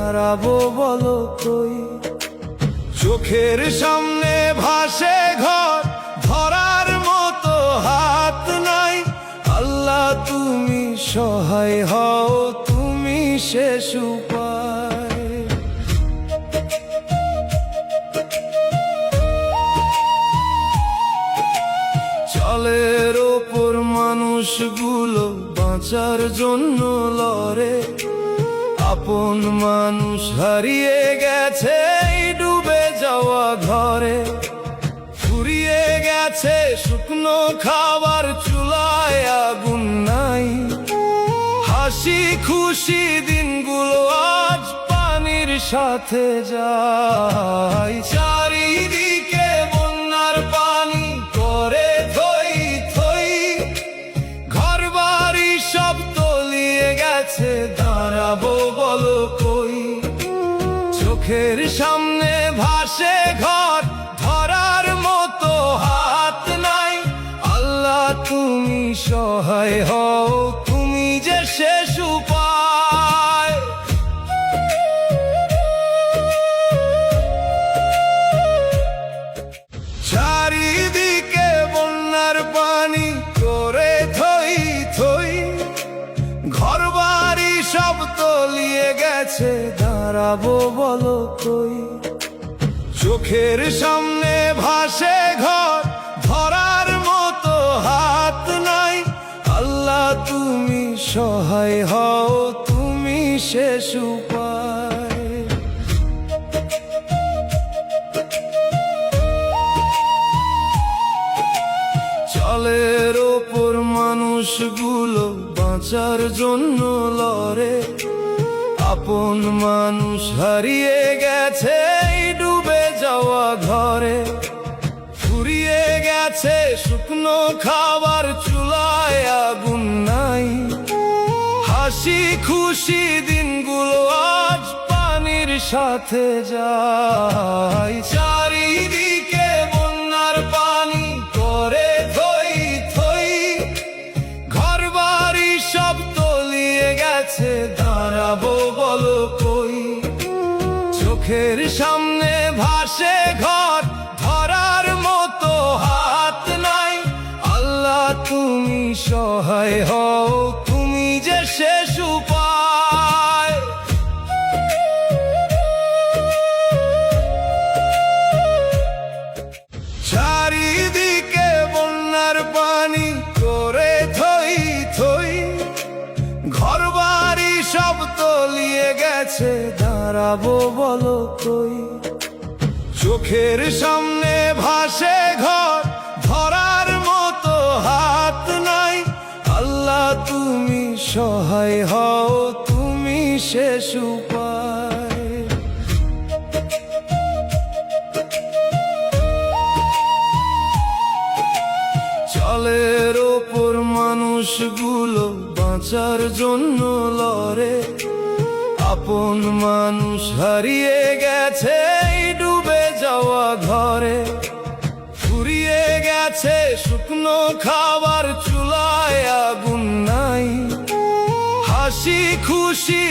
দাঁড়াবো বলো কই? চোখের সামনে ভাসে ঘর, ধরার মতো হাত নাই। আল্লাহ তুমি সহায় হও, তুমি শেষ উপায়। জলের ওপর মানুষগুলো বাঁচার জন্য লড়ে, আপন মানুষ হারিয়ে গেছে এই ডুবে যাওয়া ঘরে। ফুরিয়ে গেছে শুকনো খাবার, চুলায় আগুন নাই। হাসি খুশি দিনগুলো আজ পানির সাথে যায়। চারিদিকে বন্যার পানি করে থই থই, ঘরবাড়ি সব তলিয়ে গেছে, দাঁড়াবো বলো কই? চোখের সামনে ভাসে ঘর, ধরার মতো হাত নাই। আল্লাহ তুমি সহায় হও, তুমি যে শেষ উপায়। চারিদিকে বন্যার পানি করে থই থই, ঘরবাড়ি সব তলিয়ে গেছে, দাঁড়াবো বলো কই? চোখের সামনে ভাসে ঘর, ধরার মতো হাত নাই। আল্লাহ তুমি সহায় হও, তুমি শেষ উপায়। জলের ওপর মানুষগুলো বাঁচার জন্য লড়ে, আপন মানুষ হারিয়ে গেছে এই ডুবে যাওয়া ঘরে। ফুরিয়ে গেছে শুকনো খাবার, চুলায় আগুন নাই। হাসি খুশি দিনগুলো আজ পানির সাথে যায়। চারিদিকে বন্যার পানি করে থই থই, ঘরবাড়ি সব তলিয়ে গেছে, দাঁড়াবো বলো কই? চোখের সামনে ভাসে ঘর, ধরার মতো হাত নাই। আল্লাহ তুমি সহায় হও, তুমি যে শেষ উপায়। চারিদিকে বন্যার পানি করে থই থই, ঘরবাড়ি সব তলিয়ে গেছে, দাঁড়াবো বলো কই? চোখের সামনে ভাসে ঘর, ধরার মতো হাত নাই। আল্লাহ তুমি সহায় হও, তুমি শেষ উপায়। জলের ওপর মানুষগুলো বাঁচার জন্য লড়ে, আপন মানুষ হারিয়ে গেছে এই ডুবে যাওয়া ঘরে। ফুরিয়ে গেছে শুকনো খাবার, চুলায় আগুন নাই। হাসি খুশি